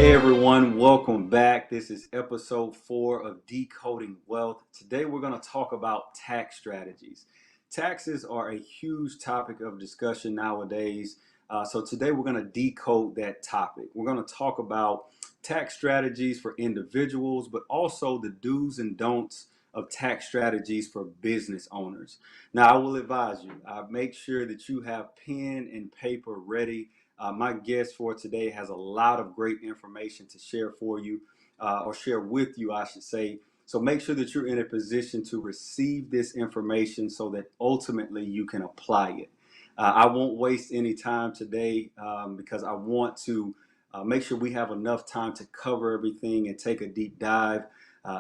Hey everyone, welcome back. This is episode 4 of Decoding Wealth. Today we're going to talk about tax strategies. Taxes are a huge topic of discussion nowadays. So today we're going to decode that topic. We're going to talk about tax strategies for individuals, but also the do's and don'ts of tax strategies for business owners. Now, I will advise you, make sure that you have pen and paper ready. My guest for today has a lot of great information to share for you, or share with you, I should say. So make sure that you're in a position to receive this information so that ultimately you can apply it. I won't waste any time today because I want to make sure we have enough time to cover everything and take a deep dive.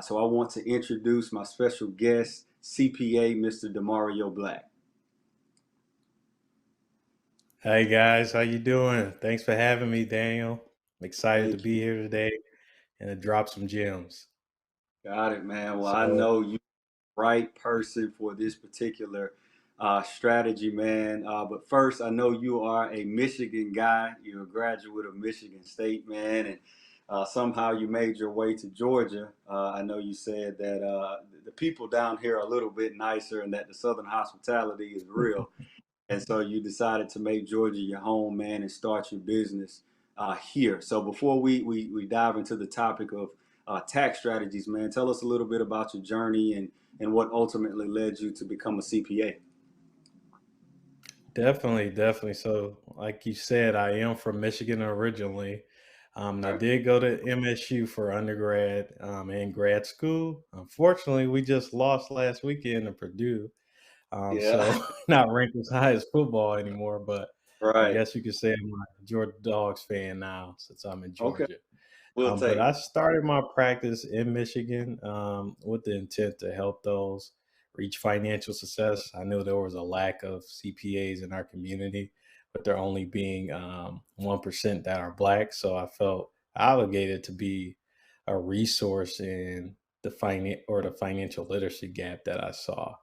So I want to introduce my special guest, CPA, Mr. Demario Black. Hey guys, how you doing? Thanks for having me, Daniel. I'm excited to Thank be you. here today and to drop some gems. Got it, man. Well, I So know you right person for this particular strategy, man. But first, I know you are a Michigan guy. You're a graduate of Michigan State, man, and somehow you made your way to Georgia. I know you said that the people down here are a little bit nicer and that the Southern hospitality is real. And so you decided to make Georgia your home, man, and start your business here. So before we dive into the topic of tax strategies, man, tell us a little bit about your journey and what ultimately led you to become a CPA. definitely. So, like you said, I am from Michigan originally. And I Okay. did go to MSU for undergrad and grad school. Unfortunately, we just lost last weekend to Purdue. Yeah. So not ranked as high as football anymore, but I Right. guess you could say I'm a Georgia Dogs fan now since I'm in Okay. Georgia. We'll But take I it. started my practice in Michigan with the intent to help those reach financial success. I knew there was a lack of CPAs in our community, but there only being 1% that are Black. So I felt obligated to be a resource in the financial literacy gap that I saw.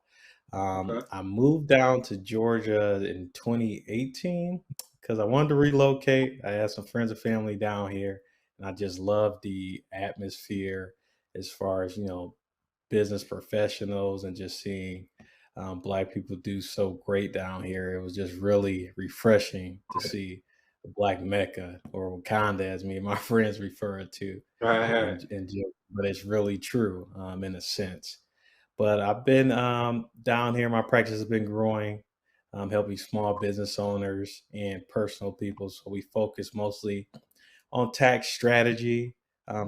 Okay. I moved down to Georgia in 2018 because I wanted to relocate. I had some friends and family down here, and I just loved the atmosphere as far as business professionals and just seeing Black people do so great down here. It was just really refreshing to see the Black Mecca, or Wakanda, as me and my friends refer it to, Right. but it's really true in a sense. But I've been down here. My practice has been growing, helping small business owners and personal people. So we focus mostly on tax strategy,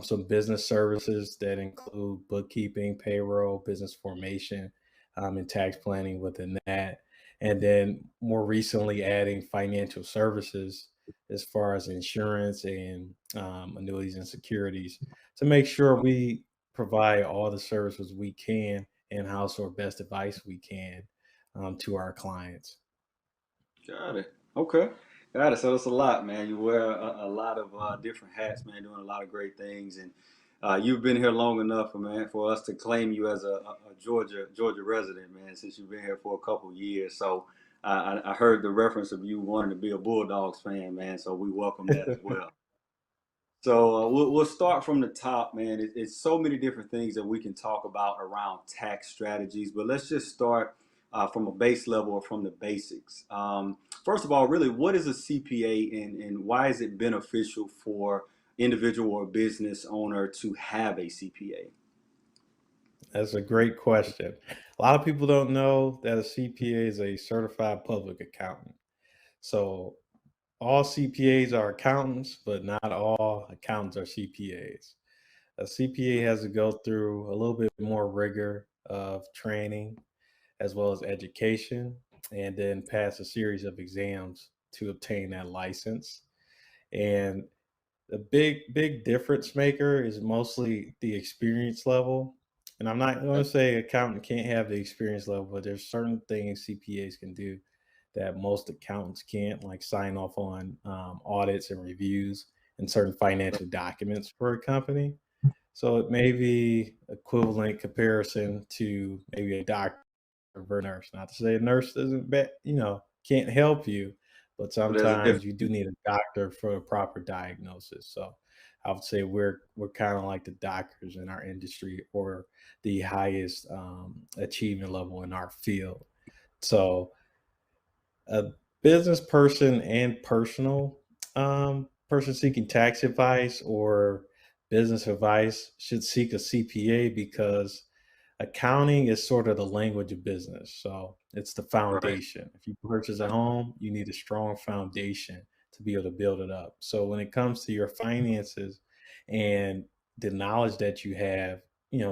some business services that include bookkeeping, payroll, business formation, and tax planning within that. And then more recently, adding financial services as far as insurance and annuities and securities to make sure we provide all the services we can in house or best advice we can to our clients. Got it. Okay. Got it. So it's a lot, man. You wear a lot of different hats, man, doing a lot of great things. And you've been here long enough, man, for us to claim you as a Georgia resident, man, since you've been here for a couple years. So I heard the reference of you wanting to be a Bulldogs fan, man. So we welcome that as well. So we'll start from the top, man. It's so many different things that we can talk about around tax strategies, but let's just start from a base level or from the basics. First of all, really, what is a CPA and why is it beneficial for individual or business owner to have a CPA? That's a great question. A lot of people don't know that a CPA is a certified public accountant. So all CPAs are accountants, but not all accountants are CPAs. A CPA has to go through a little bit more rigor of training as well as education, and then pass a series of exams to obtain that license. And the big difference maker is mostly the experience level. And I'm not going to say accountant can't have the experience level, but there's certain things CPAs can do that most accountants can't, like sign off on audits and reviews and certain financial documents for a company. So it may be equivalent comparison to maybe a doctor or a nurse. Not to say a nurse doesn't, can't help you, but So there's a difference. sometimes you do need a doctor for a proper diagnosis. So I would say we're kind of like the doctors in our industry, or the highest achievement level in our field. So a business person and personal person seeking tax advice or business advice should seek a CPA, because accounting is sort of the language of business. So it's the Right. foundation. If you purchase a home, you need a strong foundation to be able to build it up. So when it comes to your finances and the knowledge that you have,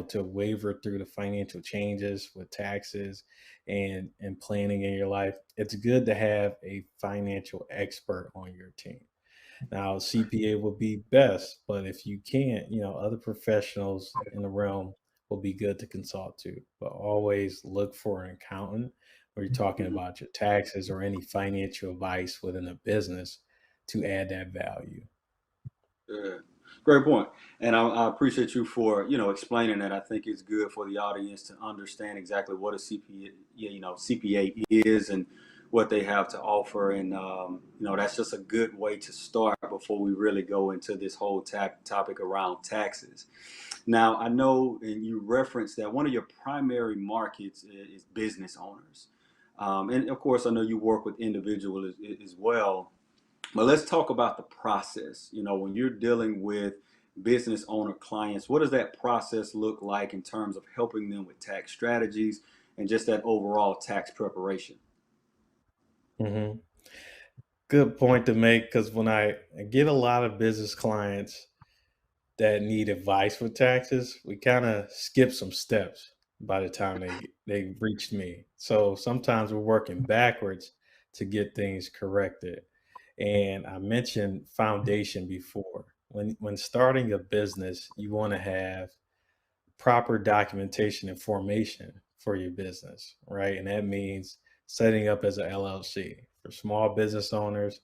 to waver through the financial changes with taxes and planning in your life, it's good to have a financial expert on your team. Now, CPA would be best, but if you can't, other professionals in the realm will be good to consult to. But always look for an accountant when you're talking Mhm. about your taxes or any financial advice within a business to add that value. Yeah, great point. And I appreciate you for explaining that. I think it's good for the audience to understand exactly what a CPA, CPA is and what they have to offer. And that's just a good way to start before we really go into this whole topic around taxes. Now, I know, and you referenced that one of your primary markets is business owners, and of course, I know you work with individuals as well. But let's talk about the process. When you're dealing with business owner clients, what does that process look like in terms of helping them with tax strategies and just that overall tax preparation? hmm Good point to make, because when I get a lot of business clients that need advice with taxes, we kind of skip some steps by the time they reach me. So sometimes we're working backwards to get things corrected. And I mentioned foundation before. When starting a business, you want to have proper documentation and formation for your business, right? And that means setting up as a LLC. For small business owners,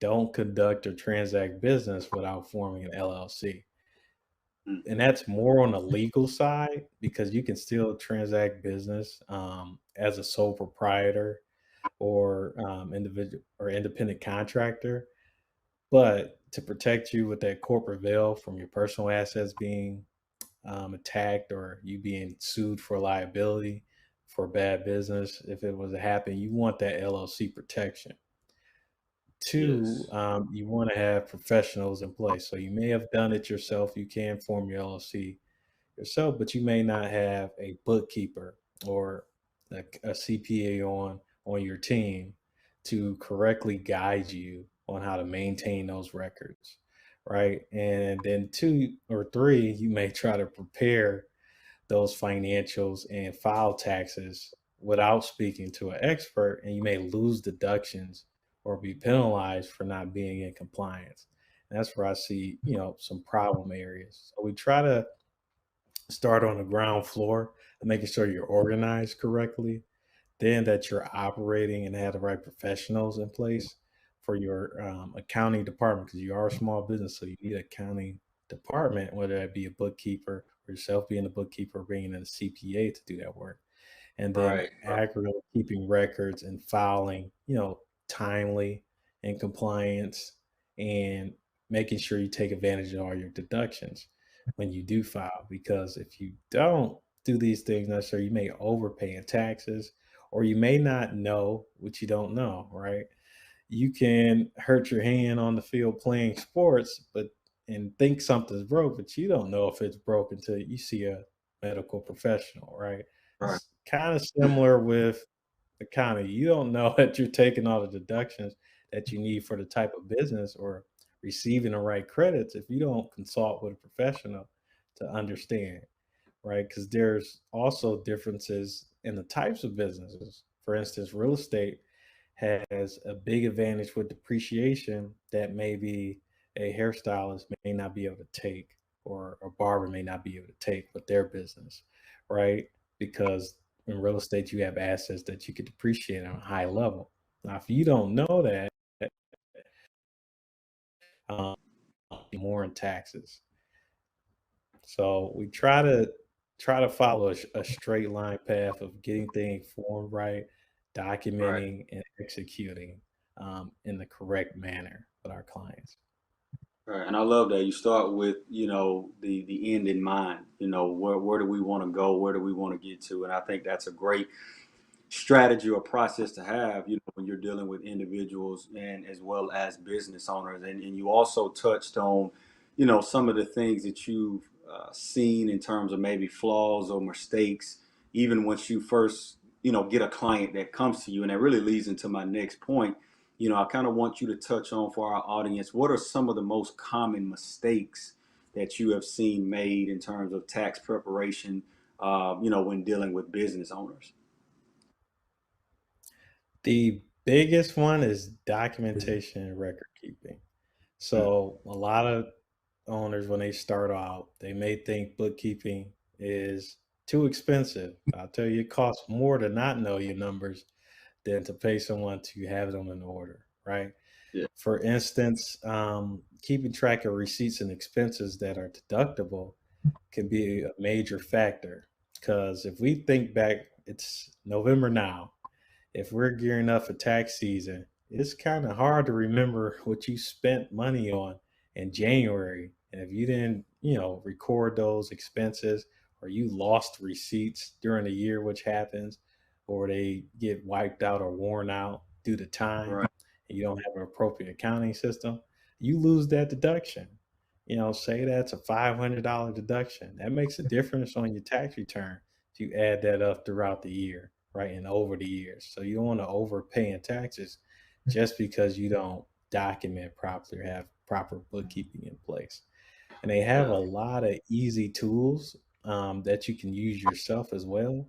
don't conduct or transact business without forming an LLC. Mm. And that's more on the legal side, because you can still transact business as a sole proprietor or individual or independent contractor. But to protect you with that corporate veil from your personal assets being attacked, or you being sued for liability for bad business, if it was to happen, you want that LLC protection. Two, Yes. you want to have professionals in place. So you may have done it yourself. You can form your LLC yourself, but you may not have a bookkeeper or a CPA on your team to correctly guide you on how to maintain those records, right? And then two or three, you may try to prepare those financials and file taxes without speaking to an expert, and you may lose deductions or be penalized for not being in compliance. And that's where I see, some problem areas. So we try to start on the ground floor and making sure you're organized correctly, then that you're operating and have the right professionals in place for your accounting department, because you are a small business, so you need an accounting department, whether that be a bookkeeper or yourself being a bookkeeper or bringing in a CPA to do that work, and then Right. accurately keeping records and filing, timely and compliance, and making sure you take advantage of all your deductions when you do file. Because if you don't do these things necessarily, you may overpay in taxes, or you may not know what you don't know, right? You can hurt your hand on the field playing sports, but and think something's broke, but you don't know if it's broke until you see a medical professional, right? Right. It's kind of similar with accounting. You don't know that you're taking all the deductions that you need for the type of business or receiving the right credits if you don't consult with a professional to understand, right? Because there's also differences in the types of businesses. For instance, real estate has a big advantage with depreciation that maybe a hairstylist may not be able to take, or a barber may not be able to take with their business, right? Because in real estate, you have assets that you could depreciate on a high level. Now, if you don't know that, um, more in taxes. So we try to follow a straight line path of getting things formed right, Right. documenting and executing in the correct manner with our clients. Right, and I love that you start with, the end in mind. Where do we want to go? Where do we want to get to? And I think that's a great strategy or process to have, when you're dealing with individuals and as well as business owners. And you also touched on, some of the things that you've seen in terms of maybe flaws or mistakes, even once you first, get a client that comes to you. And that really leads into my next point. I kind of want you to touch on for our audience, what are some of the most common mistakes that you have seen made in terms of tax preparation, when dealing with business owners? The biggest one is documentation and record keeping. Mm, So a lot of owners, when they start out, they may think bookkeeping is too expensive. I'll tell you, it costs more to not know your numbers than to pay someone to have them in order, right? yeah, For instance, keeping track of receipts and expenses that are deductible can be a major factor. Because if we think back, it's November now. If we're gearing up for tax season, it's kind of hard to remember what you spent money on in January. And if you didn't, record those expenses or you lost receipts during the year, which happens, or they get wiped out or worn out due to time, right, and you don't have an appropriate accounting system, you lose that deduction. Say that's a $500 deduction. That makes a difference on your tax return if you add that up throughout the year, right? And over the years. So you don't want to overpay in taxes just because you don't document properly or have proper bookkeeping in place. And they have a yeah, lot of easy tools that you can use yourself as well,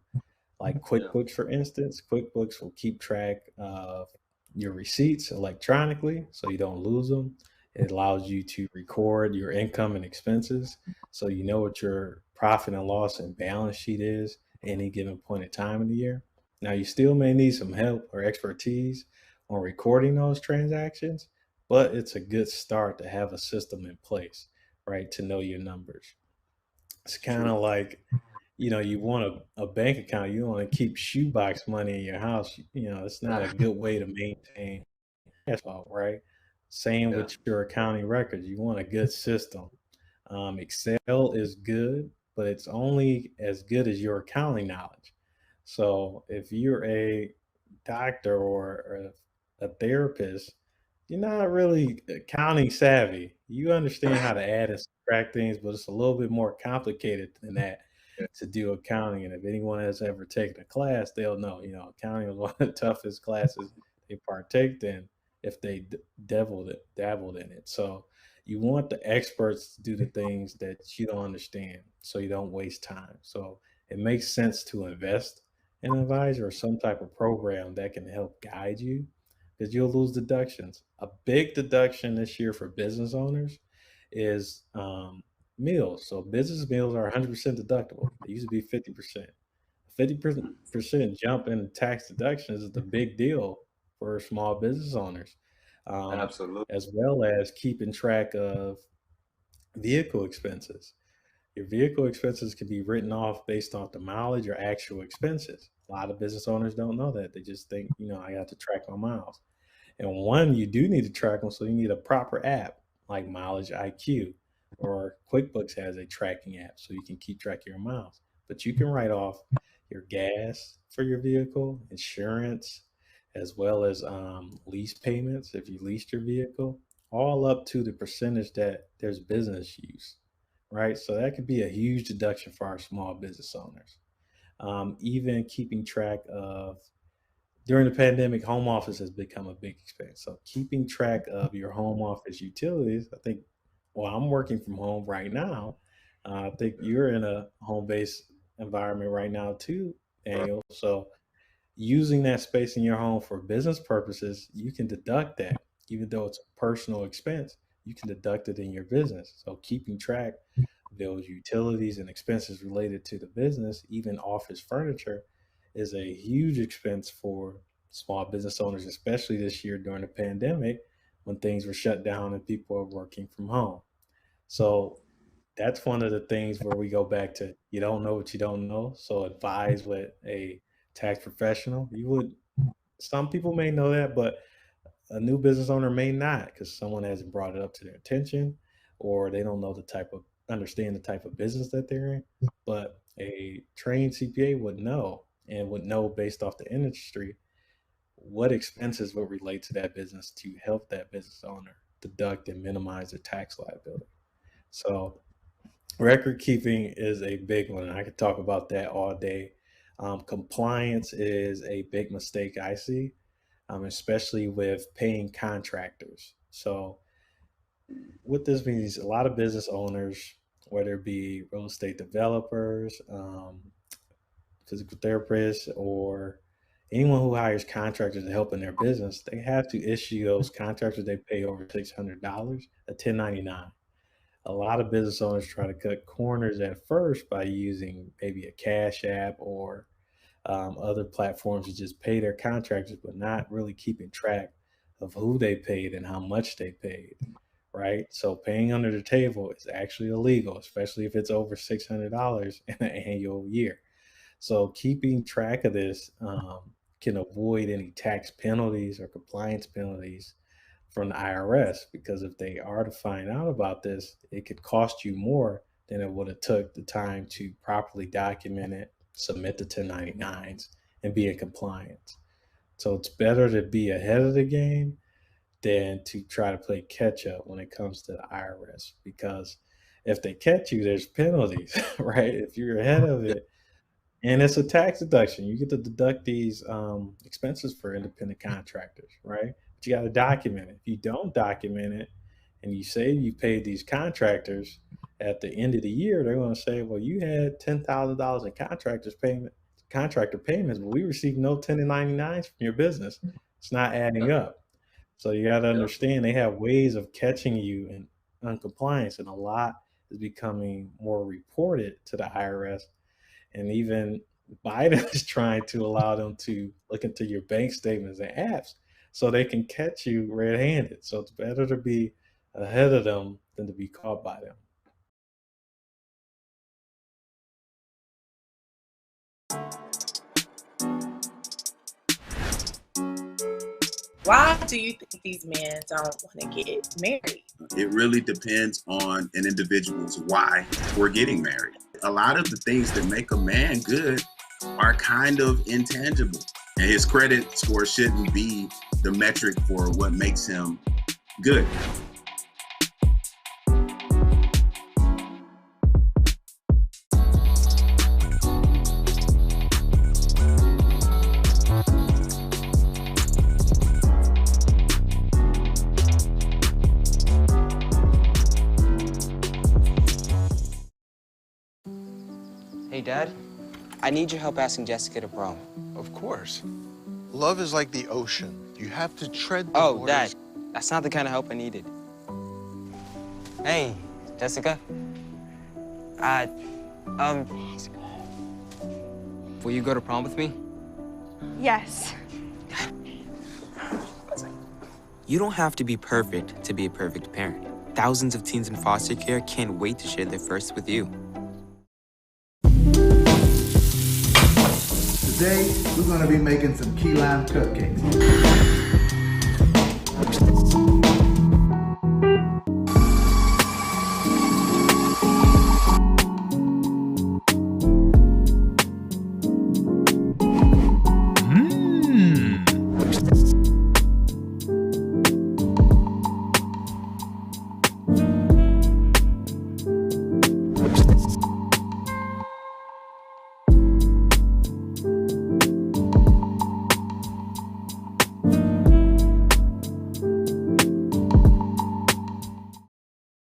like yeah, QuickBooks, for instance. QuickBooks will keep track of your receipts electronically so you don't lose them. It allows you to record your income and expenses so you know what your profit and loss and balance sheet is at any given point in time in the year. Now, you still may need some help or expertise on recording those transactions, but it's a good start to have a system in place, right, to know your numbers. It's kind true. of like, you want a bank account. You don't want to keep shoebox money in your house. It's not a good way to maintain cash flow, right? Same Yeah, with your accounting records. You want a good system. Excel is good, but it's only as good as your accounting knowledge. So if you're a doctor or a therapist, you're not really accounting savvy. You understand how to add and subtract things, but it's a little bit more complicated than that yeah, to do accounting. And if anyone has ever taken a class, they'll know, accounting was one of the toughest classes they partake in if they dabbled in it. So you want the experts to do the things that you don't understand so you don't waste time. So it makes sense to invest in an advisor or some type of program that can help guide you because you'll lose deductions. A big deduction this year for business owners is meals. So business meals are 100% deductible. They used to be 50%. 50% jump in tax deductions is the big deal for small business owners, um, absolutely. as well as keeping track of vehicle expenses. Your vehicle expenses can be written off based off the mileage or actual expenses. A lot of business owners don't know that. They just think, I got to track my miles. And one, you do need to track them, so you need a proper app like Mileage IQ, or QuickBooks has a tracking app so you can keep track of your miles. But you can write off your gas for your vehicle, insurance, as well as lease payments if you leased your vehicle, all up to the percentage that there's business use, right? So that could be a huge deduction for our small business owners. Even keeping track of during the pandemic, home office has become a big expense. So keeping track of your home office utilities, I think, well, I'm working from home right now. I think you're in a home-based environment right now too, Right. Daniel. So using that space in your home for business purposes, you can deduct that. Even though it's a personal expense, you can deduct it in your business. So keeping track of those utilities and expenses related to the business, even office furniture, is a huge expense for small business owners, especially this year during the pandemic when things were shut down and people are working from home. So that's one of the things where we go back to you don't know what you don't know. So advise with a tax professional. Some people may know that, but a new business owner may not because someone hasn't brought it up to their attention. or they don't know understand the type of business that they're in. But a trained CPA would know, and would know based off the industry what expenses would relate to that business to help that business owner deduct and minimize their tax liability. So record keeping is a big one. I could talk about that all day. Compliance is a big mistake I see, especially with paying contractors. So what this means, a lot of business owners, whether it be real estate developers, physical therapists, or anyone who hires contractors to help in their business, they have to issue those contractors they pay over $600 a 1099. A lot of business owners try to cut corners at first by using maybe a cash app or other platforms to just pay their contractors, but not really keeping track of who they paid and how much they paid. Right. So paying under the table is actually illegal, especially if it's over $600 in an annual year. So keeping track of this can avoid any tax penalties or compliance penalties from the IRS, because if they are to find out about this, it could cost you more than it would have took the time to properly document it, submit the 1099s, and be in compliance. So it's better to be ahead of the game than to try to play catch up when it comes to the IRS, because if they catch you, there's penalties, right? If you're ahead of Yeah. it, and it's a tax deduction. You get to deduct these expenses for independent contractors, right? But you got to document it. If you don't document it and you say you paid these contractors at the end of the year, they're going to say, well, you had $10,000 in contractor payments, but we received no 1099s from your business. It's not adding up. So you got to Yeah. understand they have ways of catching you in uncompliance, and a lot is becoming more reported to the IRS. And even Biden is trying to allow them to look into your bank statements and apps so they can catch you red-handed. So it's better to be ahead of them than to be caught by them. Why do you think these men don't want to get married? It really depends on an individual's why we're getting married. A lot of the things that make a man good are kind of intangible. And his credit score shouldn't be the metric for what makes him good. Hey, Dad. I need your help asking Jessica to prom. Of course. Love is like the ocean. You have to tread the Oh, waters. Dad, that's not the kind of help I needed. Hey, Jessica. Will you go to prom with me? Yes. You don't have to be perfect to be a perfect parent. Thousands of teens in foster care can't wait to share their first with you. Today, we're going to be making some key lime cupcakes.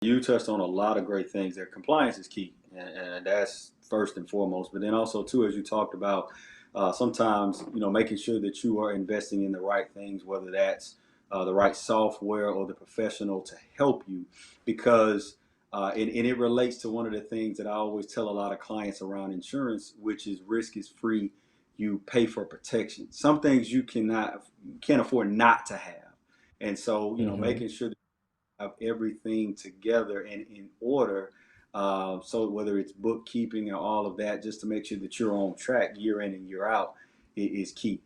You touched on a lot of great things there. Compliance is key, and that's first and foremost. But then also, too, as you talked about, sometimes making sure that you are investing in the right things, whether that's the right software or the professional to help you, because and it relates to one of the things that I always tell a lot of clients around insurance, which is risk is free. You pay for protection. Some things you can't afford not to have, and so Hmm. making sure have everything together and in order. So whether it's bookkeeping and all of that, just to make sure that you're on track year in and year out is key.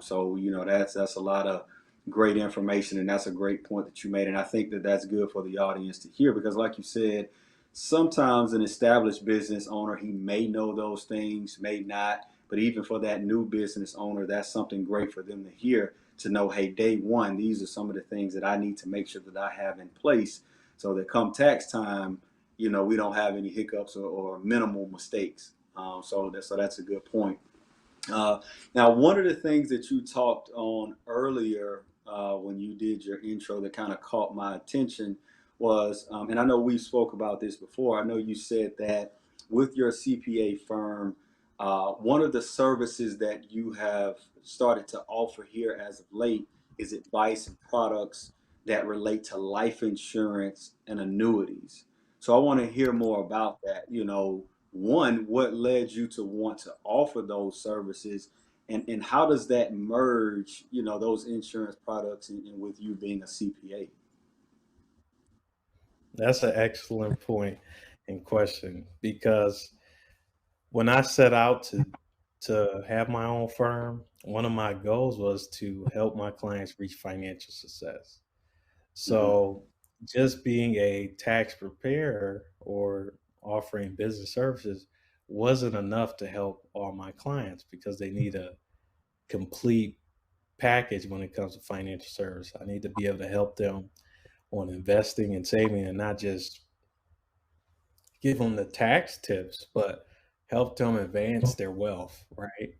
So that's a lot of great information, and that's a great point that you made. And I think that that's good for the audience to hear because, like you said, sometimes an established business owner, he may know those things, may not. But even for that new business owner, that's something great for them to hear, to know, hey, day one, these are some of the things that I need to make sure that I have in place so that come tax time, we don't have any hiccups or minimal mistakes. So that's a good point. Uh, Now, one of the things that you talked on earlier when you did your intro that kind of caught my attention was, and I know we spoke about this before, I know you said that with your CPA firm, one of the services that you have started to offer here as of late is advice and products that relate to life insurance and annuities. So I want to hear more about that. One, what led you to want to offer those services, and how does that merge, those insurance products and with you being a CPA? That's an excellent point and question because when I set out to have my own firm, one of my goals was to help my clients reach financial success. Hmm. So just being a tax preparer or offering business services wasn't enough to help all my clients because they need a complete package when it comes to financial service. I need to be able to help them on investing and saving and not just give them the tax tips, but help them advance their wealth, right?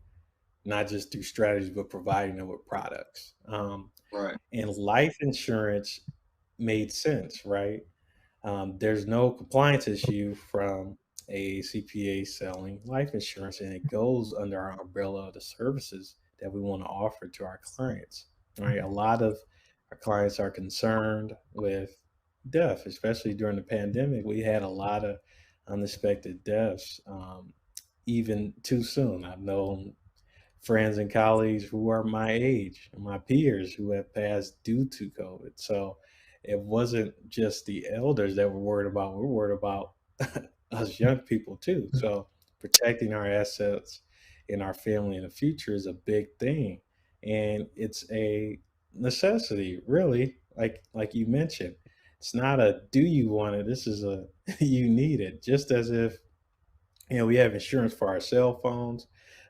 Not just through strategies, but providing them with products. Right. And life insurance made sense, right? There's no compliance issue from a CPA selling life insurance, and it goes under our umbrella of the services that we want to offer to our clients. Right? A lot of our clients are concerned with death, especially during the pandemic. We had a lot of unexpected deaths, even too soon. I've known friends and colleagues who are my age, my peers who have passed due to COVID. So it wasn't just the elders that we're worried about. We're worried about us young people too. So protecting our assets in our family in the future is a big thing. And it's a necessity, really, like you mentioned. It's not a do you want it? This is a you need it. Just as if we have insurance for our cell phones.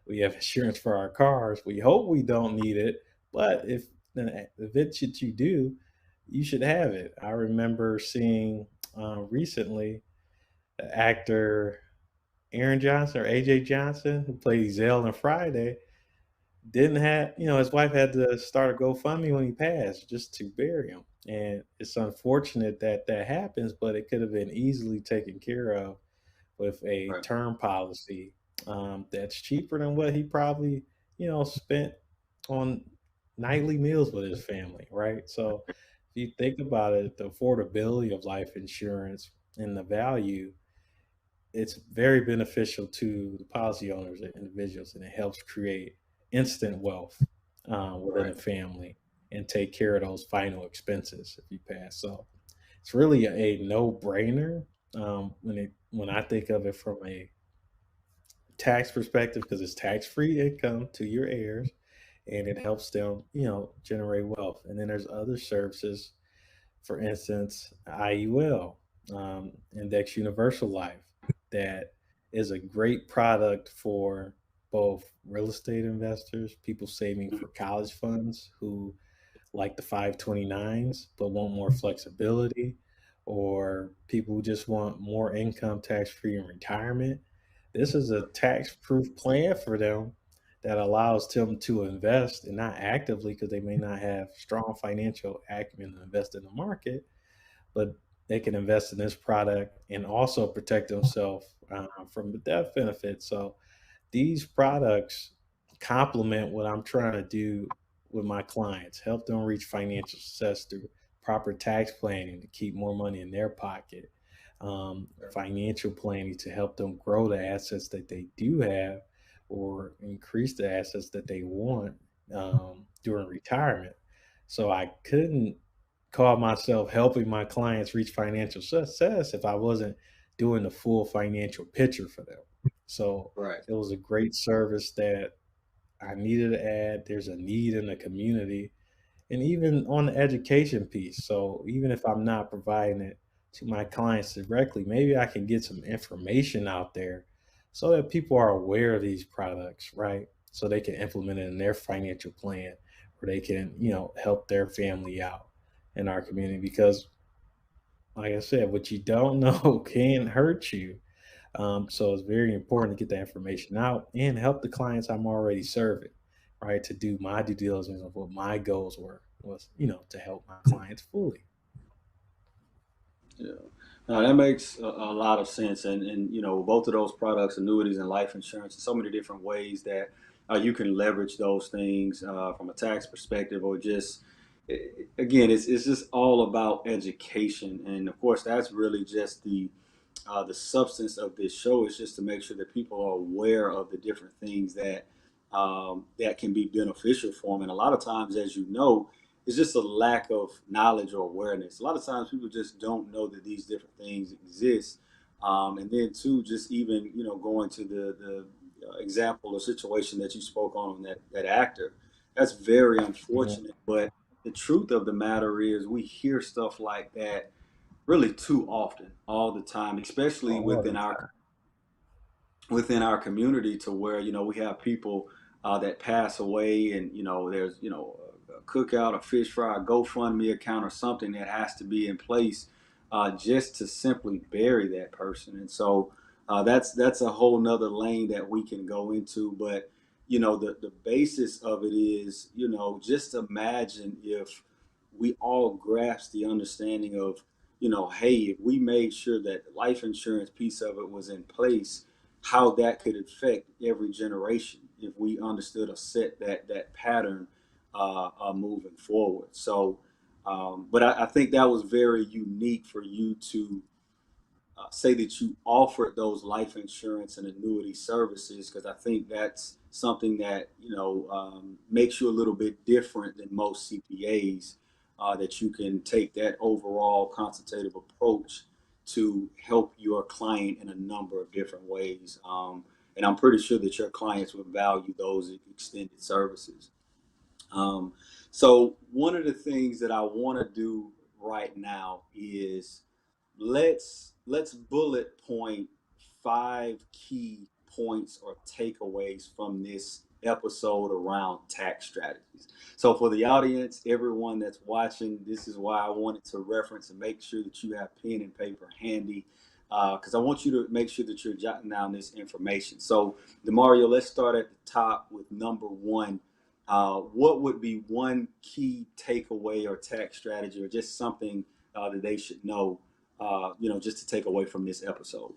We have insurance for our cars. We hope we don't need it, but if the event that you do, you should have it. I remember seeing recently the actor Aaron Johnson or AJ Johnson, who played Zell in Friday, didn't have, his wife had to start a GoFundMe when he passed just to bury him. And it's unfortunate that that happens, but it could have been easily taken care of with a Right. term policy that's cheaper than what he probably, spent on nightly meals with his family, right? So if you think about it, the affordability of life insurance and the value, it's very beneficial to the policy owners and individuals, and it helps create instant wealth within Right. a family and take care of those final expenses if you pass. So it's really a no-brainer when I think of it from a tax perspective because it's tax-free income to your heirs and it helps them, generate wealth. And then there's other services, for instance, IUL, Index Universal Life, that is a great product for both real estate investors, people saving for college funds who like the 529s but want more flexibility, or people who just want more income tax free in retirement. This is a tax proof plan for them that allows them to invest and not actively because they may not have strong financial acumen to invest in the market, but they can invest in this product and also protect themselves from the death benefit. So these products complement what I'm trying to do with my clients, help them reach financial success through proper tax planning to keep more money in their pocket, financial planning to help them grow the assets that they do have or increase the assets that they want during retirement. So I couldn't call myself helping my clients reach financial success if I wasn't doing the full financial picture for them. So Right. it was a great service that I needed to add. There's a need in the community, And even on the education piece. So even if I'm not providing it to my clients directly, maybe I can get some information out there so that people are aware of these products, right? So they can implement it in their financial plan, or they can, help their family out in our community. Because, like I said, what you don't know can hurt you. So it's very important to get that information out and help the clients I'm already serving, right? To do my due diligence of what my goals were was, to help my clients fully. Yeah. No, that makes a lot of sense. And, both of those products, annuities and life insurance, so many different ways that you can leverage those things from a tax perspective or just, again, it's just all about education. And of course, that's really just the substance of this show is just to make sure that people are aware of the different things that can be beneficial for them. And a lot of times, as you know, it's just a lack of knowledge or awareness. A lot of times, people just don't know that these different things exist. And then, too, just even going to the example or situation that you spoke on that actor, that's very Mhm. unfortunate. But the truth of the matter is, we hear stuff like that really too often, all the time, especially All the time. within our community, to where we have people that pass away, and there's a cookout, a fish fry, a GoFundMe account, or something that has to be in place just to simply bury that person. And so that's a whole nother lane that we can go into. But the basis of it is just imagine if we all grasp the understanding of hey, if we made sure that the life insurance piece of it was in place, how that could affect every generation if we understood or set that pattern moving forward. So, but I think that was very unique for you to say that you offered those life insurance and annuity services, because I think that's something that makes you a little bit different than most CPAs. That you can take that overall consultative approach to help your client in a number of different ways. And I'm pretty sure that your clients would value those extended services. Um, so one of the things that I want to do right now is let's bullet point 5 key points or takeaways from this episode around tax strategies. So for the audience, everyone that's watching, this is why I wanted to reference and make sure that you have pen and paper handy, because I want you to make sure that you're jotting down this information. So Demario, let's start at the top with number one. What would be one key takeaway or tax strategy, or just something that they should know, just to take away from this episode?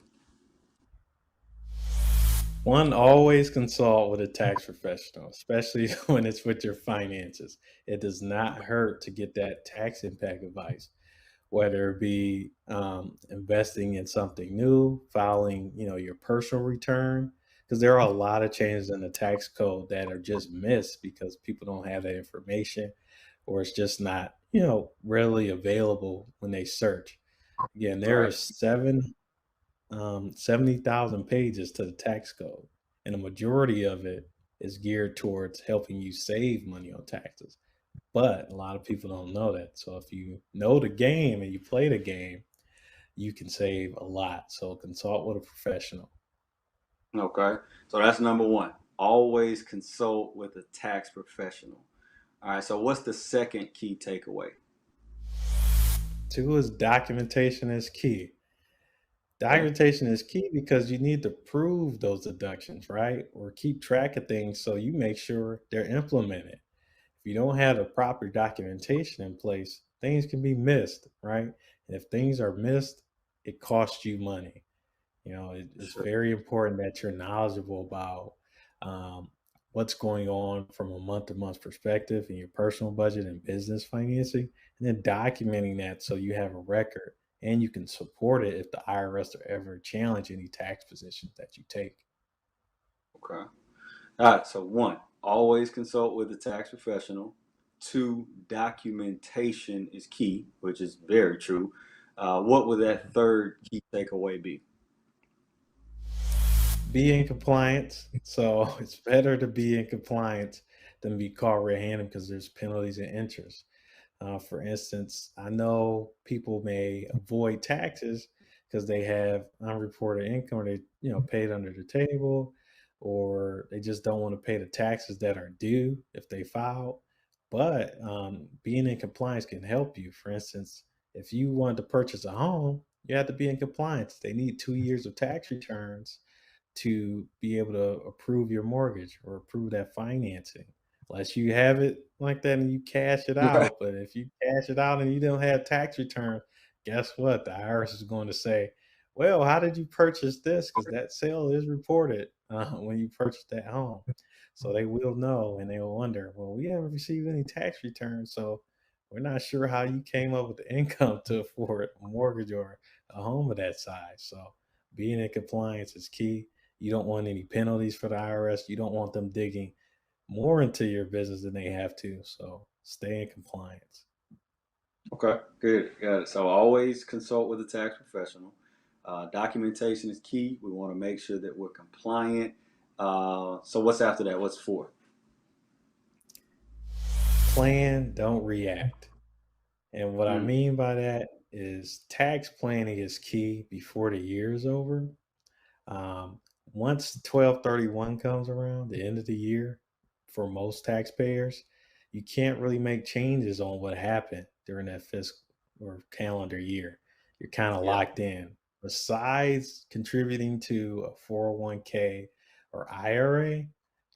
One, always consult with a tax professional, especially when it's with your finances. It does not hurt to get that tax impact advice, whether it be investing in something new, filing, your personal return, because there are a lot of changes in the tax code that are just missed because people don't have that information, or it's just not, readily available when they search. Again, there Right. is 70,000 pages to the tax code, and the majority of it is geared towards helping you save money on taxes. But a lot of people don't know that. So if you know the game and you play the game, you can save a lot. So consult with a professional. Okay. So that's number one. Always consult with a tax professional. All right. So what's the second key takeaway? Two is documentation is key. Okay. Documentation is key because you need to prove those deductions, right? Or keep track of things so you make sure they're implemented. If you don't have the proper documentation in place, things can be missed, right? And if things are missed, it costs you money. It's Sure. very important that you're knowledgeable about um, what's going on from a month to month perspective in your personal budget and business financing, and then documenting that so you have a record and you can support it if the IRS or ever challenge any tax positions that you take. Okay. All right. So one, always consult with a tax professional. Two, documentation is key, which is very true. What would that third key takeaway be? Be in compliance. So it's better to be in compliance them to be caught red-handed because there's penalties and interest. For instance, I know people may avoid taxes because they have unreported income, or they, paid under the table, or they just don't want to pay the taxes that are due if they file. But being in compliance can help you. For instance, if you wanted to purchase a home, you have to be in compliance. They need 2 years of tax returns to be able to approve your mortgage or approve that financing. Unless you have it like that and you cash it Right. out. But if you cash it out and you don't have tax return, guess what? The IRS is going to say, well, how did you purchase this? Because that sale is reported when you purchased that home. So they will know, and they will wonder, well, we haven't received any tax returns. So we're not sure how you came up with the income to afford a mortgage or a home of that size. So being in compliance is key. You don't want any penalties for the IRS. You don't want them digging more into your business than they have to. So stay in compliance. Okay, good. Got it. So always consult with a tax professional. Documentation is key. We want to make sure that we're compliant. So what's after that? What's four? Plan, don't react. And what I Mm. mean by that is tax planning is key before the year is over. Um, Once 12/31 comes around, the end of the year, for most taxpayers, you can't really make changes on what happened during that fiscal or calendar year. You're kind of Yeah. locked in. Besides contributing to a 401k or IRA,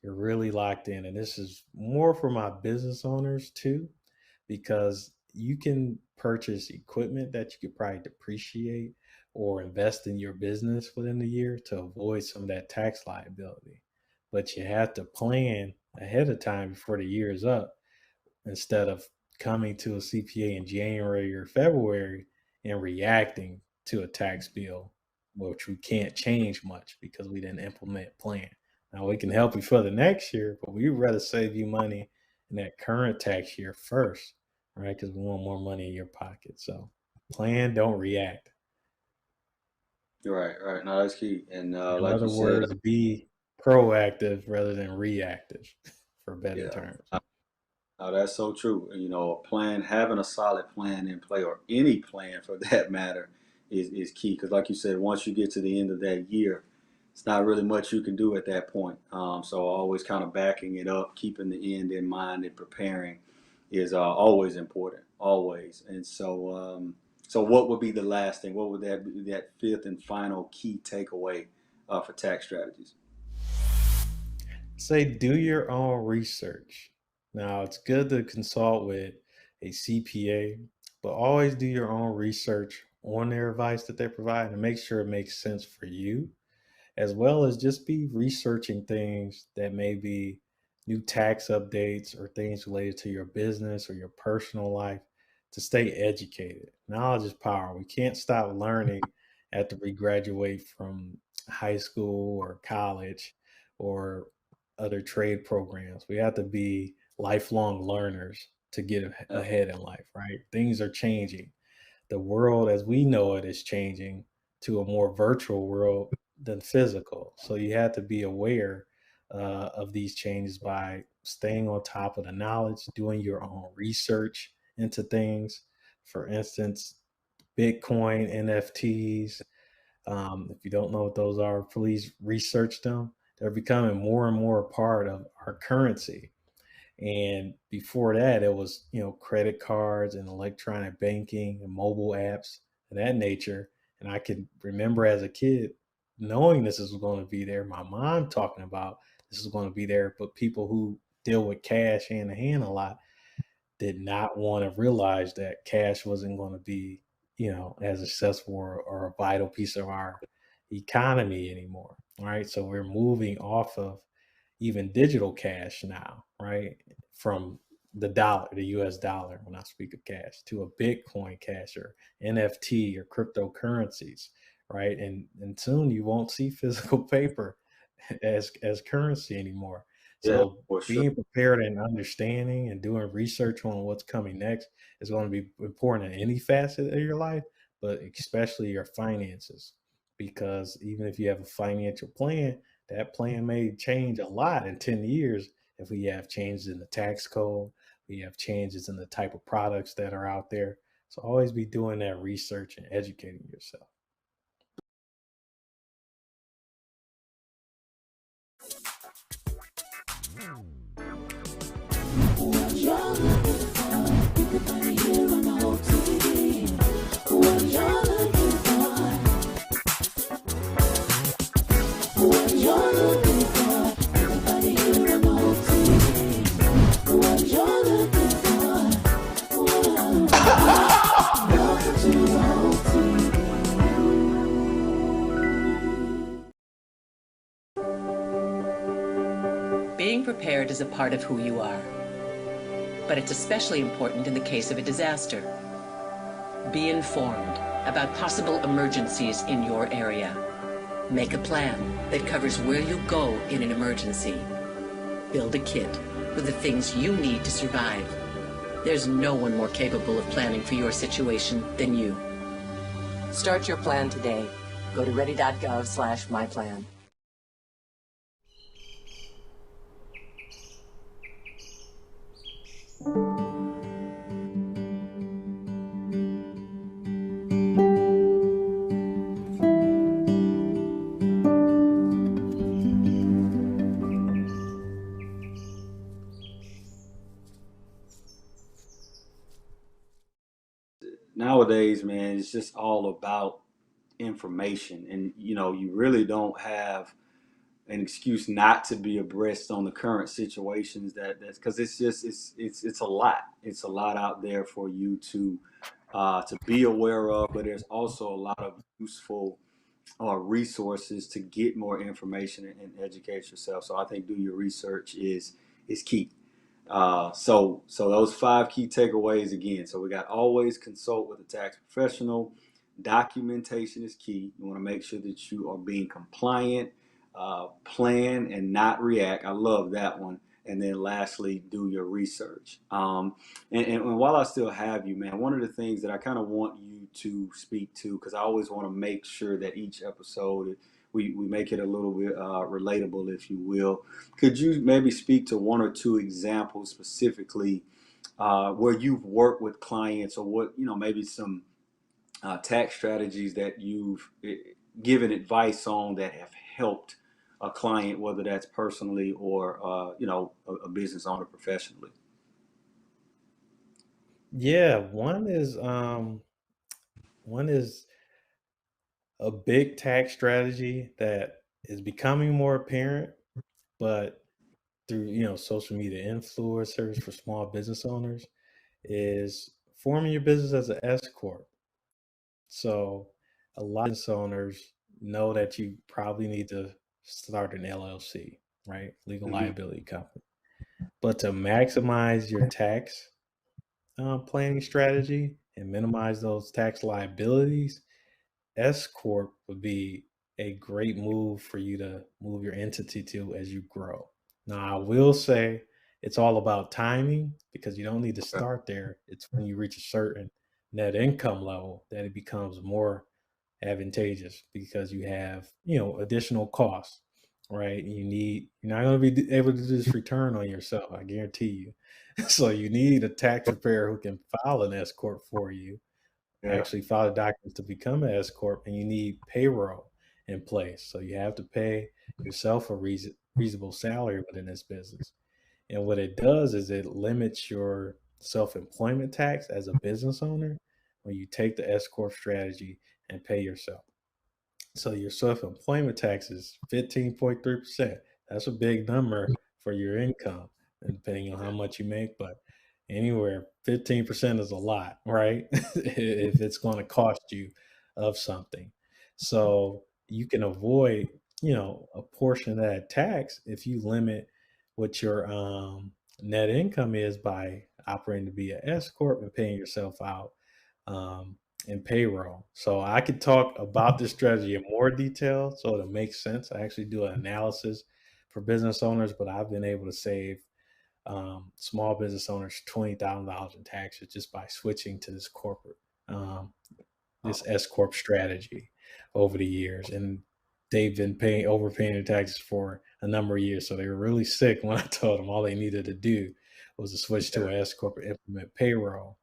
you're really locked in. And this is more for my business owners too, because you can purchase equipment that you could probably depreciate or invest in your business within the year to avoid some of that tax liability. But you have to plan ahead of time before the year is up, instead of coming to a CPA in January or February and reacting to a tax bill, which we can't change much because we didn't implement plan. Now we can help you for the next year, but we'd rather save you money in that current tax year first, right? Because we want more money in your pocket. So plan, don't react. Right, right. No, that's key. And In like you other said, words, be proactive rather than reactive, for better yeah. terms. That's so true. You know, a plan, having a solid plan in play, or any plan for that matter, is key. Because, like you said, once you get to the end of that year, it's not really much you can do at that point. So, always kind of backing it up, keeping the end in mind, and preparing is always important, always. And so, so what would be the last thing? What would that be? That fifth and final key takeaway for tax strategies? Say do your own research. Now, it's good to consult with a CPA, but always do your own research on their advice that they provide and make sure it makes sense for you, as well as just be researching things that may be new tax updates or things related to your business or your personal life to stay educated. Knowledge is power. We can't stop learning after we graduate from high school or college or other trade programs. We have to be lifelong learners to get Yeah. ahead in life, right? Things are changing. The world as we know it is changing to a more virtual world than physical. So you have to be aware of these changes by staying on top of the knowledge, doing your own research into things. For instance, Bitcoin, NFTs. If you don't know what those are, please research them. They're becoming more and more a part of our currency. And before that, it was, credit cards and electronic banking and mobile apps of that nature. And I can remember as a kid knowing this was going to be there, my mom talking about this is going to be there, but people who deal with cash hand to hand a lot did not want to realize that cash wasn't going to be, as accessible or a vital piece of our economy anymore. Right. So we're moving off of even digital cash now, right? From the dollar, the US dollar, when I speak of cash, to a Bitcoin cash or NFT or cryptocurrencies, right? And soon you won't see physical paper as currency anymore. Yeah, So for sure. being prepared and understanding and doing research on what's coming next is going to be important in any facet of your life, but especially your finances. Because even if you have a financial plan, that plan may change a lot in 10 years if we have changes in the tax code, we have changes in the type of products that are out there. So always be doing that research and educating yourself. Being prepared is a part of who you are, but it's especially important in the case of a disaster. Be informed about possible emergencies in your area. Make a plan that covers where you'll go in an emergency. Build a kit with the things you need to survive. There's no one more capable of planning for your situation than you. Start your plan today. Go to ready.gov/myplan. Nowadays, man, it's just all about information, and you really don't have an excuse not to be abreast on the current situations that's because it's a lot. It's a lot out there for you to be aware of, but there's also a lot of useful resources to get more information and educate yourself. So I think do your research is key. So those 5 key takeaways again. So we got always consult with a tax professional. Documentation is key. You want to make sure that you are being compliant, plan and not react. I love that one. And then lastly, do your research. And while I still have you, man, one of the things that I kind of want you to speak to, because I always want to make sure that each episode we make it a little bit relatable, if you will. Could you maybe speak to 1 or 2 examples specifically where you've worked with clients, or what, maybe some tax strategies that you've given advice on that have helped a client, whether that's personally or a business owner professionally? Yeah, one is a big tax strategy that is becoming more apparent, but through social media influencers for small business owners, is forming your business as an S corp. So a lot of business owners know that you probably need to start an LLC, right? Legal Mm-hmm. liability company. But to maximize your tax planning strategy and minimize those tax liabilities, S corp would be a great move for you to move your entity to as you grow. Now, I will say it's all about timing, because you don't need to Okay. start there. It's when you reach a certain net income level that it becomes more advantageous, because you have, additional costs, right? You're not going to be able to do this return on yourself, I guarantee you. So you need a tax preparer who can file an S corp for you, Yeah. actually file the documents to become an S corp, and you need payroll in place. So you have to pay yourself a reasonable salary within this business. And what it does is it limits your self-employment tax as a business owner when you take the S corp strategy and pay yourself. So your self-employment tax is 15.3%. That's a big number for your income, and depending on how much you make, but anywhere 15% is a lot, right? If it's going to cost you of something. So you can avoid, a portion of that tax if you limit what your net income is by operating to be an S corp and paying yourself out. Um, and payroll. So I could talk about this strategy in more detail so it makes sense. I actually do an analysis for business owners, but I've been able to save small business owners $20,000 in taxes just by switching to this S corp strategy over the years. And they've been overpaying their taxes for a number of years. So they were really sick when I told them all they needed to do was to switch to an SCorp and implement payroll.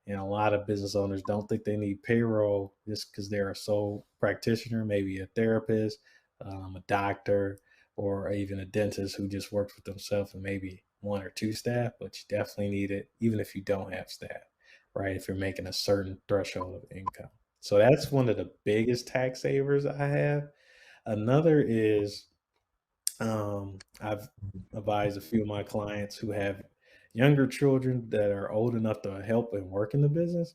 And a lot of business owners don't think they need payroll just because they're a sole practitioner, maybe a therapist, a doctor, or even a dentist who just works with themselves and maybe one or two staff, but you definitely need it even if you don't have staff, right? If you're making a certain threshold of income. So that's one of the biggest tax savers I have. Another is I've advised a few of my clients who have younger children that are old enough to help and work in the business.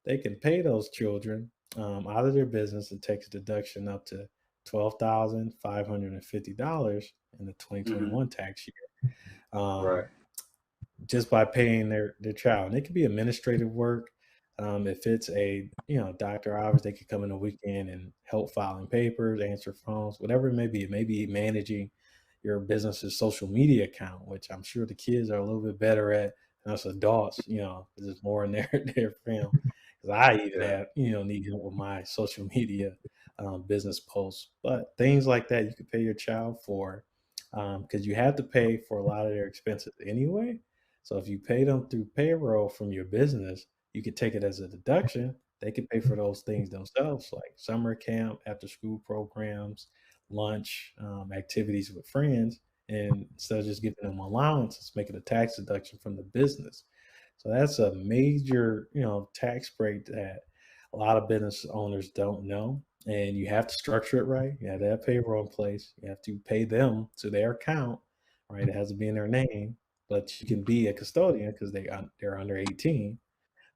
They can pay those children out of their business and take a deduction up to $12,550 in the 2021 tax year. Right. Just by paying their child. And it could be administrative work. If it's a doctor hours, they could come in a weekend and help filing papers, answer phones, whatever it may be. It may be managing your business's social media account, which I'm sure the kids are a little bit better at than us adults. This is more in their film. Because I even have need help with my social media business posts, but things like that you could pay your child for because you have to pay for a lot of their expenses anyway. So if you pay them through payroll from your business, you could take it as a deduction. They could pay for those things themselves, like summer camp, after school programs, lunch, activities with friends. And instead of just giving them allowance, it's making a tax deduction from the business. So that's a major, tax break that a lot of business owners don't know. And you have to structure it right. You have to have payroll in place. You have to pay them to their account, right? It has to be in their name, but you can be a custodian because they're under 18,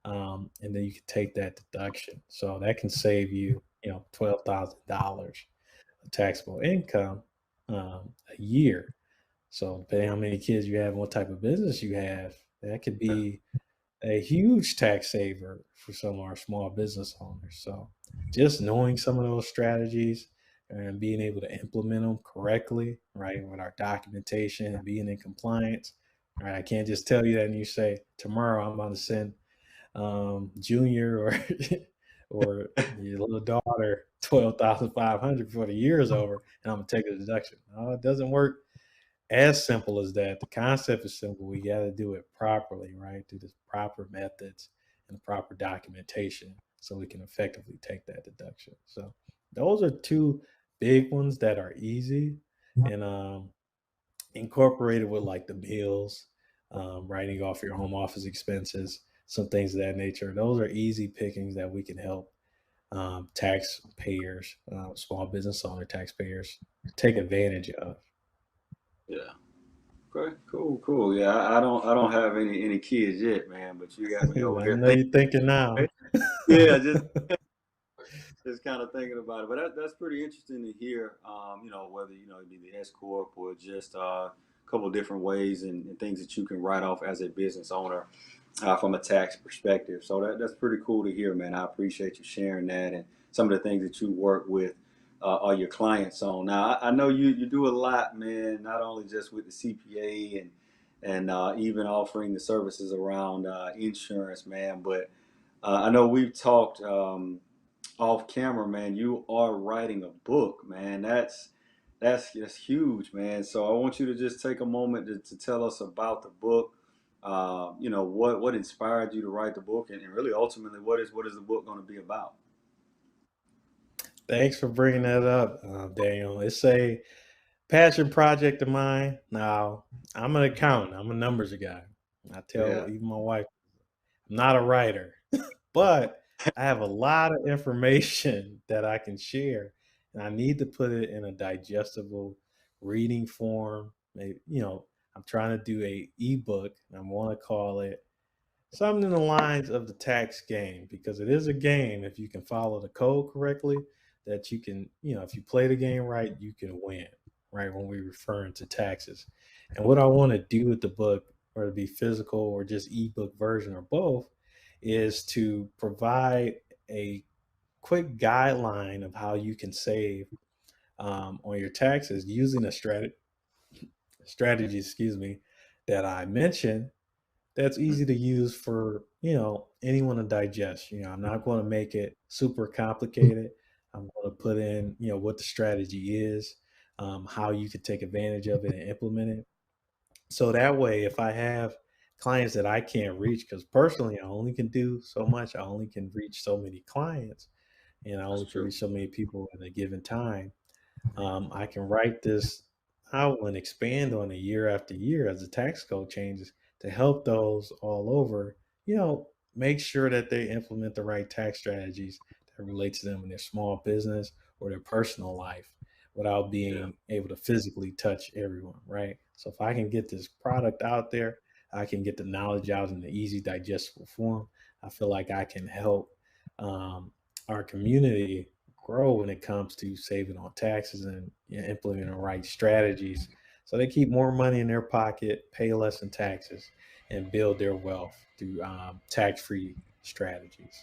and then you can take that deduction. So that can save you, $12,000 of taxable income a year. So depending on how many kids you have and what type of business you have, that could be a huge tax saver for some of our small business owners. So just knowing some of those strategies and being able to implement them correctly, right, with our documentation and being in compliance. Right, I can't just tell you that and you say tomorrow I'm going to send Junior or or your little daughter 12,500 before the year is over, and I'm gonna take a deduction. No, it doesn't work as simple as that. The concept is simple. We got to do it properly, right? Through the proper methods and the proper documentation so we can effectively take that deduction. So those are two big ones that are easy and incorporated with like the bills, writing off your home office expenses, some things of that nature. Those are easy pickings that we can help taxpayers, small business owner taxpayers take advantage of. Yeah. Okay. Cool. Yeah, I don't have any kids yet, man. But you got me over I here know thinking. you're thinking now. Yeah, just kind of thinking about it. But that's pretty interesting to hear. Whether it be the S corp or just a couple of different ways and things that you can write off as a business owner from a tax perspective. So that's pretty cool to hear, man. I appreciate you sharing that and some of the things that you work with all your clients on. Now, I know you do a lot, man. Not only just with the CPA and even offering the services around insurance, man, but I know we've talked off camera, man. You are writing a book, man. That's huge, man. So I want you to just take a moment to tell us about the book. What inspired you to write the book, and really ultimately, what is the book going to be about? Thanks for bringing that up, Daniel. It's a passion project of mine. Now, I'm an accountant. I'm a numbers guy. I tell Yeah. even my wife, I'm not a writer, but I have a lot of information that I can share, and I need to put it in a digestible reading form. Maybe, I'm trying to do a ebook. And I want to call it something in the lines of the tax game because it is a game if you can follow the code correctly that you can, if you play the game right, you can win, right? When we're referring to taxes. And what I want to do with the book, or to be physical or just ebook version or both, is to provide a quick guideline of how you can save on your taxes using a strategy, excuse me, that I mentioned that's easy to use for anyone to digest. I'm not going to make it super complicated. I'm going to put in, what the strategy is, how you can take advantage of it and implement it. So that way, if I have clients that I can't reach, because personally I only can do so much, I only can reach so many clients, and I That's only can true. reach so many people at a given time. I can write this out and expand on it year after year as the tax code changes to help those all over, make sure that they implement the right tax strategies that relate to them in their small business or their personal life without Yeah. being able to physically touch everyone, right? So if I can get this product out there, I can get the knowledge out in the easy digestible form. I feel like I can help um, our community grow when it comes to saving on taxes and implementing the right strategies so they keep more money in their pocket, pay less in taxes, and build their wealth through tax-free strategies.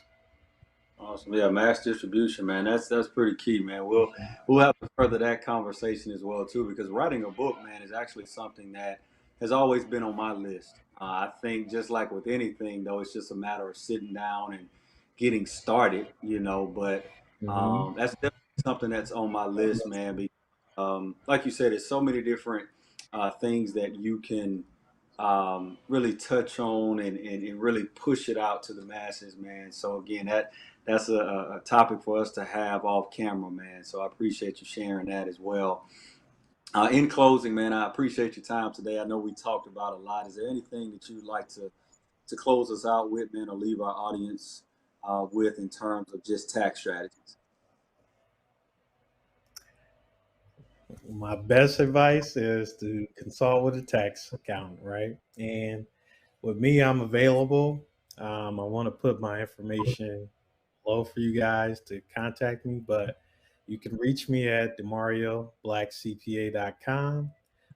Awesome. Yeah, mass distribution, man. That's pretty key, man. We'll have to further that conversation as well too, because writing a book, man, is actually something that has always been on my list. I think just like with anything, though, it's just a matter of sitting down and getting started, But Hmm. that's definitely something that's on my list, man. Because, like you said, there's so many different things that you can really touch on and really push it out to the masses, man. So again, that's a topic for us to have off camera, man. So I appreciate you sharing that as well. In closing, man, I appreciate your time today. I know we talked about a lot. Is there anything that you'd like to close us out with, man, or leave our audience with in terms of just tax strategies? My best advice is to consult with a tax accountant, right? And with me, I'm available. I want to put my information below for you guys to contact me, but you can reach me at demarioblackcpa.com.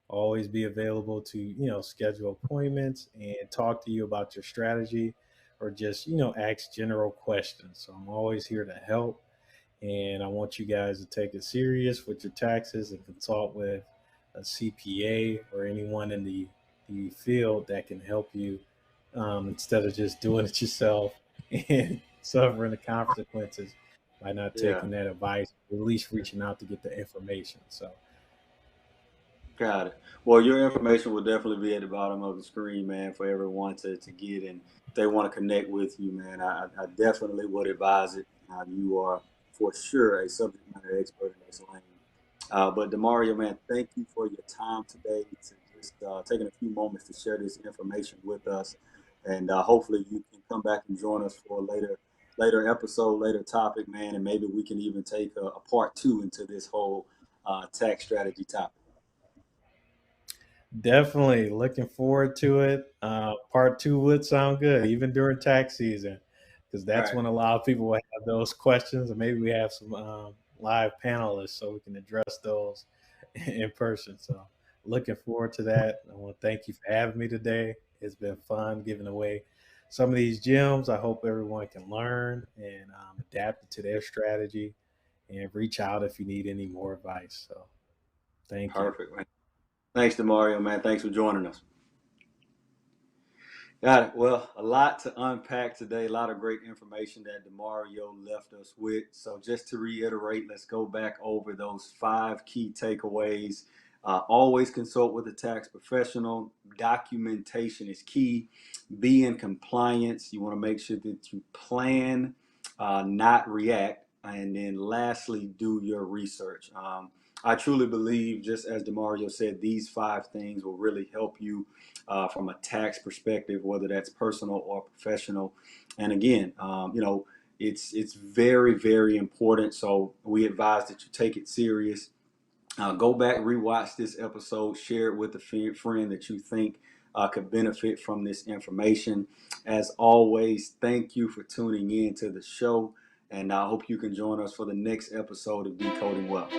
Always be available to, schedule appointments and talk to you about your strategy or just, ask general questions. So I'm always here to help. And I want you guys to take it serious with your taxes and consult with a CPA or anyone in the field that can help you instead of just doing it yourself and suffering the consequences by not Yeah. taking that advice, or at least reaching out to get the information. So Got it. Well, your information will definitely be at the bottom of the screen, man, for everyone to get. And if they want to connect with you, man, I definitely would advise it. You are for sure a subject matter expert in this lane. But Demario, man, thank you for your time today to just taking a few moments to share this information with us. And hopefully you can come back and join us for a later episode, later topic, man, and maybe we can even take a part two into this whole tax strategy topic. definitely looking forward to it. Part two would sound good, even during tax season, because that's Right. when a lot of people will have those questions, and maybe we have some live panelists so we can address those in person. So, looking forward to that. I want to thank you for having me today. It's been fun giving away some of these gems. I hope everyone can learn and adapt it to their strategy and reach out if you need any more advice. So, thank you. Perfect, man. Thanks, Demario, man. Thanks for joining us. Got it. Well, a lot to unpack today. A lot of great information that Demario left us with. So just to reiterate, let's go back over those 5 key takeaways. Always consult with a tax professional. Documentation is key. Be in compliance. You want to make sure that you plan, not react. And then lastly, do your research. I truly believe, just as Demario said, these 5 things will really help you from a tax perspective, whether that's personal or professional. And again, it's very, very important. So we advise that you take it serious. Go back, rewatch this episode, share it with a friend that you think could benefit from this information. As always, thank you for tuning in to the show, and I hope you can join us for the next episode of Decoding Wealth.